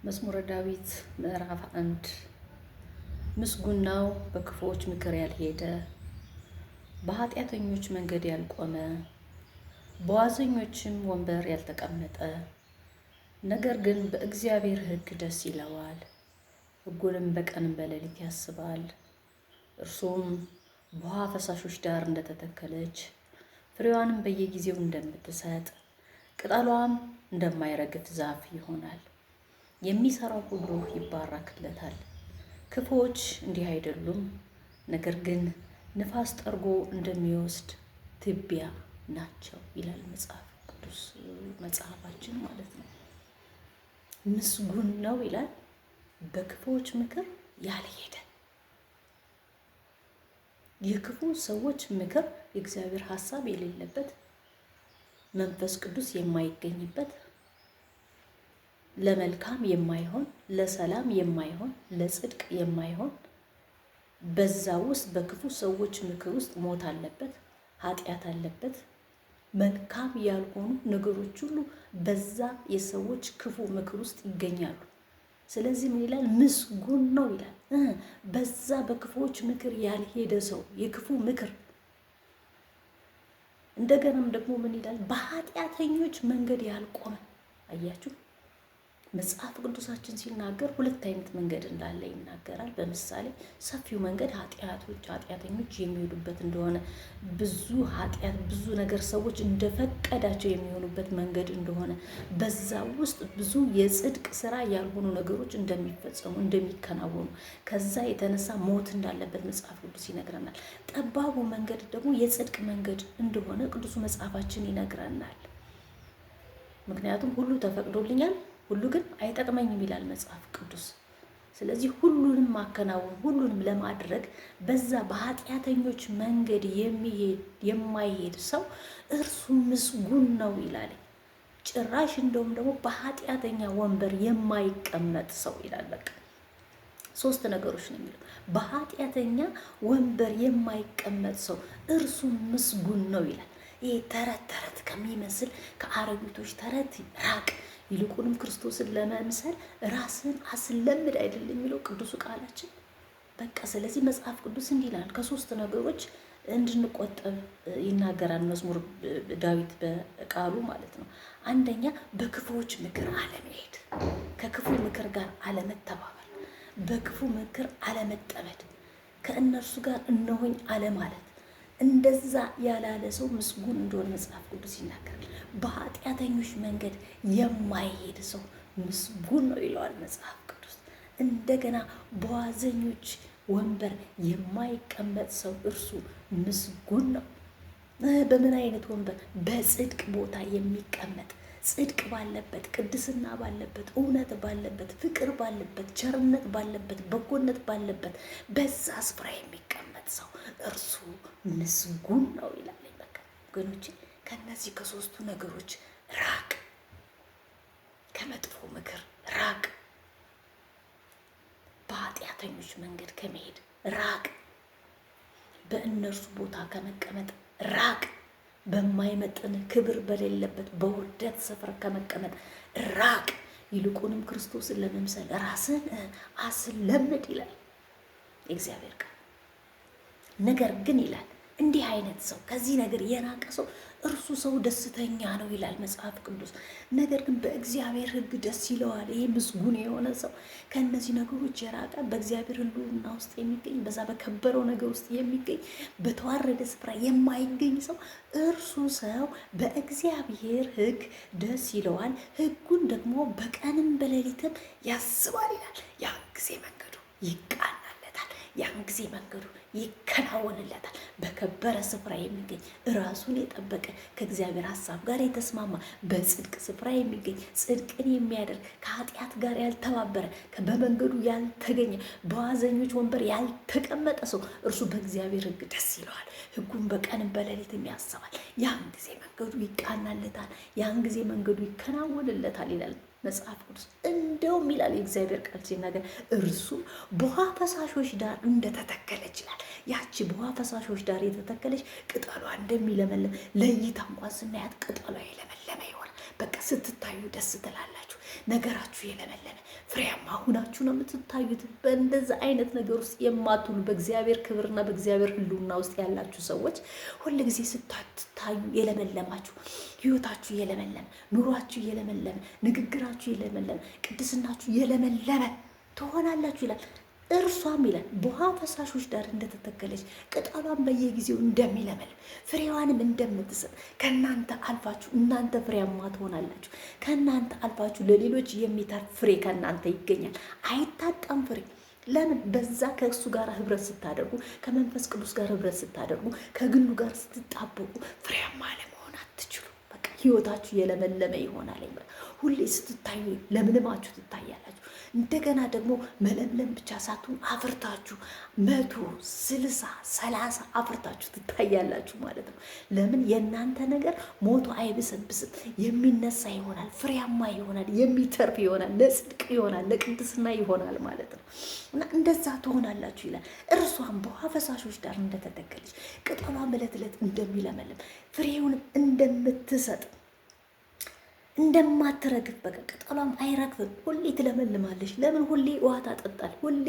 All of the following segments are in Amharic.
መዝሙረ ዳዊት ምዕራፍ 1 ምስጉን ነው በክፉዎች ምክር ያልሄደ፣ በኃጢአተኞች መንገድ ያልቆመ፣ በዋዘኞችም ወንበር ያልተቀመጠ፣ ነገር ግን በእግዚአብሔር ሕግ ደስ ይለዋል፣ ሕጉንም በቀንም በሌሊት ያስባል። እርሱም በውኃ ፈሳሾች ዳር እንደተተከለች ፍሬዋንም በየጊዜው እንደምትሰጥ ቅጠሏም እንደማይረግፍ ዛፍ ይሆናል። የሚሰራው ሁሉ ይባረክለታል። ክፉዎች እንዲህ አይደሉም፣ ነገር ግን ንፋስ ጠርጎ እንደሚወስድ ትቢያ ናቸው ይላል መጽሐፍ ቅዱስ መጽሐፋችን ማለት ነው። ምስጉን ነው ይላል በክፉዎች ምክር ያልሄደ። የክፉ ሰዎች ምክር የእግዚአብሔር ሐሳብ የሌለበት፣ መንፈስ ቅዱስ የማይገኝበት፣ ለመልካም የማይሆን፣ ለሰላም የማይሆን፣ ለጽድቅ የማይሆን፣ በዛ ውስጥ በክፉ ሰዎች ምክር ውስጥ ሞት አለበት፣ ኃጢአት አለበት፣ መልካም ያልሆኑ ነገሮች ሁሉ በዛ የሰዎች ክፉ ምክር ውስጥ ይገኛሉ። ስለዚህ ምን ይላል? ምስጉን ነው ይላል። በዛ በክፉዎች ምክር ያልሄደ ሰው የክፉ ምክር። እንደገናም ደግሞ ምን ይላል? በኃጢአተኞች መንገድ ያልቆመ። አያችሁ፣ መጽሐፍ ቅዱሳችን ሲናገር ሁለት አይነት መንገድ እንዳለ ይናገራል። በምሳሌ ሰፊው መንገድ ኃጢአተኞች የሚሄዱበት እንደሆነ፣ ብዙ ነገር ሰዎች እንደፈቀዳቸው የሚሆኑበት መንገድ እንደሆነ፣ በዛ ውስጥ ብዙ የጽድቅ ስራ ያልሆኑ ነገሮች እንደሚፈጸሙ እንደሚከናወኑ፣ ከዛ የተነሳ ሞት እንዳለበት መጽሐፍ ቅዱስ ይነግረናል። ጠባቡ መንገድ ደግሞ የጽድቅ መንገድ እንደሆነ ቅዱሱ መጽሐፋችን ይነግረናል። ምክንያቱም ሁሉ ተፈቅዶልኛል ሁሉ ግን አይጠቅመኝም ይላል መጽሐፍ ቅዱስ። ስለዚህ ሁሉንም ማከናወን ሁሉንም ለማድረግ በዛ በኃጢአተኞች መንገድ የማይሄድ ሰው እርሱ ምስጉን ነው ይላል። ጭራሽ እንደውም ደግሞ በኃጢአተኛ ወንበር የማይቀመጥ ሰው ይላል። በቃ ሶስት ነገሮች ነው የሚለው። በኃጢአተኛ ወንበር የማይቀመጥ ሰው እርሱ ምስጉን ነው ይላል። ይሄ ተረት ከሚመስል ከአረቢቶች ተረት ራቅ፣ ይልቁንም ክርስቶስን ለመምሰል ራስን አስለምድ አይደለም የሚለው ቅዱሱ ቃላችን። በቃ ስለዚህ መጽሐፍ ቅዱስ እንዲህ ይላል፣ ከሶስት ነገሮች እንድንቆጠብ ይናገራል መዝሙር ዳዊት በቃሉ ማለት ነው። አንደኛ በክፉዎች ምክር አለመሄድ፣ ከክፉ ምክር ጋር አለመተባበር፣ በክፉ ምክር አለመጠመድ፣ ከእነርሱ ጋር እነሆኝ አለማለት። እንደዛ ያላለ ሰው ምስጉን እንደሆነ መጽሐፍ ቅዱስ ይናገራል። በኃጢአተኞች መንገድ የማይሄድ ሰው ምስጉን ነው ይለዋል መጽሐፍ ቅዱስ። እንደገና በዋዘኞች ወንበር የማይቀመጥ ሰው እርሱ ምስጉን ነው። በምን አይነት ወንበር? በጽድቅ ቦታ የሚቀመጥ፣ ጽድቅ ባለበት፣ ቅድስና ባለበት፣ እውነት ባለበት፣ ፍቅር ባለበት፣ ቸርነት ባለበት፣ በጎነት ባለበት በዛ ስፍራ የሚቀመጥ ሰው እርሱ ምስጉን ነው ይላል። በቃ ወገኖቼ ከነዚህ ከሶስቱ ነገሮች ራቅ፣ ከመጥፎ ምክር ራቅ፣ በኃጢአተኞች መንገድ ከመሄድ ራቅ፣ በእነርሱ ቦታ ከመቀመጥ ራቅ፣ በማይመጥን ክብር በሌለበት በውርደት ስፍራ ከመቀመጥ ራቅ። ይልቁንም ክርስቶስን ለመምሰል ራስን አስለምድ ይላል የእግዚአብሔር ቃል። ነገር ግን ይላል እንዲህ አይነት ሰው ከዚህ ነገር የራቀ ሰው እርሱ ሰው ደስተኛ ነው ይላል መጽሐፍ ቅዱስ። ነገር ግን በእግዚአብሔር ሕግ ደስ ይለዋል። ይሄ ምስጉን የሆነ ሰው ከእነዚህ ነገሮች የራቀ በእግዚአብሔር ሕልውና ውስጥ የሚገኝ በዛ በከበረው ነገር ውስጥ የሚገኝ በተዋረደ ስፍራ የማይገኝ ሰው እርሱ ሰው በእግዚአብሔር ሕግ ደስ ይለዋል፣ ሕጉን ደግሞ በቀንም በሌሊትም ያስባል ይላል። ያን ጊዜ መንገዱ ይቃናለታል፣ ያን ጊዜ መንገዱ ይከናወንለታል። በከበረ ስፍራ የሚገኝ ራሱን የጠበቀ ከእግዚአብሔር ሐሳብ ጋር የተስማማ በጽድቅ ስፍራ የሚገኝ ጽድቅን የሚያደርግ ከኃጢአት ጋር ያልተባበረ በመንገዱ ያልተገኘ በዋዘኞች ወንበር ያልተቀመጠ ሰው እርሱ በእግዚአብሔር ሕግ ደስ ይለዋል፣ ሕጉን በቀንም በሌሊትም ያስባል። ያን ጊዜ መንገዱ ይቃናለታል፣ ያን ጊዜ መንገዱ ይከናወንለታል ይላል መጽሐፍ ቅዱስ። እንደውም ይላል የእግዚአብሔር ቃል ሲናገር እርሱ በውኃ ፈሳሾች ዳር እንደተተከለች ይላል። ያቺ በውኃ ፈሳሾች ዳር የተተከለች ቅጠሏ እንደሚለመልም ለእይታ እንኳን ስናያት ቅጠሏ የለመለመ ይሆናል። በቃ ስትታዩ ደስ ትላላችሁ። ነገራችሁ የለመለመ ፍሬያማ ሁናችሁ ነው የምትታዩት። በእንደዛ አይነት ነገር ውስጥ የማትውሉ በእግዚአብሔር ክብርና በእግዚአብሔር ሕልውና ውስጥ ያላችሁ ሰዎች ሁልጊዜ ስትታዩ የለመለማችሁ፣ ህይወታችሁ የለመለመ፣ ኑሯችሁ የለመለመ፣ ንግግራችሁ የለመለመ፣ ቅድስናችሁ የለመለመ ትሆናላችሁ ይላል። እርሷም ይላል በውሃ ፈሳሾች ዳር እንደተተከለች ቅጠሏን በየጊዜው እንደሚለመልም ፍሬዋንም እንደምትሰጥ ከእናንተ አልፋችሁ እናንተ ፍሬያማ ትሆናላችሁ። ከእናንተ አልፋችሁ ለሌሎች የሚተርፍ ፍሬ ከእናንተ ይገኛል። አይታጣም ፍሬ። ለምን? በዛ ከእሱ ጋር ህብረት ስታደርጉ፣ ከመንፈስ ቅዱስ ጋር ህብረት ስታደርጉ፣ ከግንዱ ጋር ስትጣበቁ ፍሬያማ ለመሆን አትችሉ። በቃ ህይወታችሁ የለመለመ ይሆናል። ሁሌ ስትታዩ ለምልማችሁ ትታያላችሁ። እንደገና ደግሞ መለምለም ብቻ ሳትሆን አፍርታችሁ 100፣ 60፣ 30 አፍርታችሁ ትታያላችሁ ማለት ነው። ለምን? የእናንተ ነገር ሞቶ አይብስብስም፣ የሚነሳ ይሆናል፣ ፍሬያማ ይሆናል፣ የሚተርፍ ይሆናል፣ ለጽድቅ ይሆናል፣ ለቅድስና ይሆናል ማለት ነው። እና እንደዛ ትሆናላችሁ ይላል። እርሷም በውሃ ፈሳሾች ዳር እንደተተከለች ቅጠሏን ዕለት ዕለት እንደሚለመልም ፍሬውንም እንደምትሰጥ እንደማትረግፍ በቃ ቅጠሏም አይረግፍም፣ ሁሌ ትለመልማለች። ለምን? ሁሌ ውሃ ታጠጣል። ሁሌ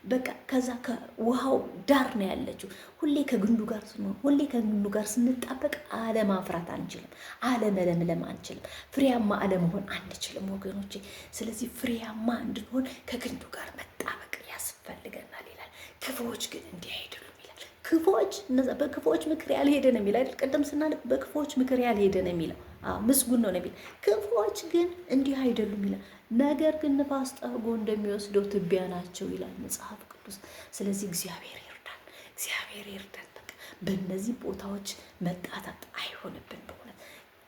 በቃ ከዛ ከውሃው ዳር ነው ያለችው። ሁሌ ከግንዱ ጋር ስንሆን፣ ሁሌ ከግንዱ ጋር ስንጣበቅ አለማፍራት አንችልም፣ አለመለምለም አንችልም፣ ፍሬያማ አለመሆን አንችልም ወገኖቼ። ስለዚህ ፍሬያማ እንድንሆን ከግንዱ ጋር መጣበቅ ያስፈልገናል ይላል። ክፉዎች ግን እንዲህ አይደሉም ይላል። ክፉዎች እነዛ በክፉዎች ምክር ያልሄደ ነው የሚል አይደል? ቅድም ስናልፍ በክፉዎች ምክር ያልሄደ ነው የሚለው ምስጉን ነው የሚል። ክፉዎች ግን እንዲህ አይደሉም ይላል። ነገር ግን ንፋስ ጠርጎ እንደሚወስደው ትቢያ ናቸው ይላል መጽሐፍ ቅዱስ። ስለዚህ እግዚአብሔር ይርዳን፣ እግዚአብሔር ይርዳን። በቃ በእነዚህ ቦታዎች መጣታት አይሆንብን። በእውነት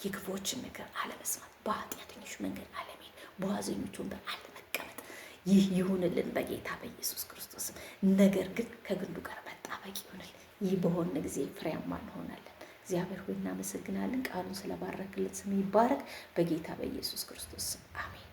የክፉዎችን ምክር አለመስማት፣ በኃጢአተኞች መንገድ አለመሄድ፣ በዋዘኞች ወንበር አለመቀመጥ፣ ይህ ይሁንልን በጌታ በኢየሱስ ክርስቶስ። ነገር ግን ከግንዱ ጋር መጣበቅ ይሁንልን። ይህ በሆነ ጊዜ ፍሬያማ እንሆናለን። እግዚአብሔር ሆይ እናመሰግናለን። ቃሉን ስለባረክልን ስም ይባረክ። በጌታ በኢየሱስ ክርስቶስ አሜን።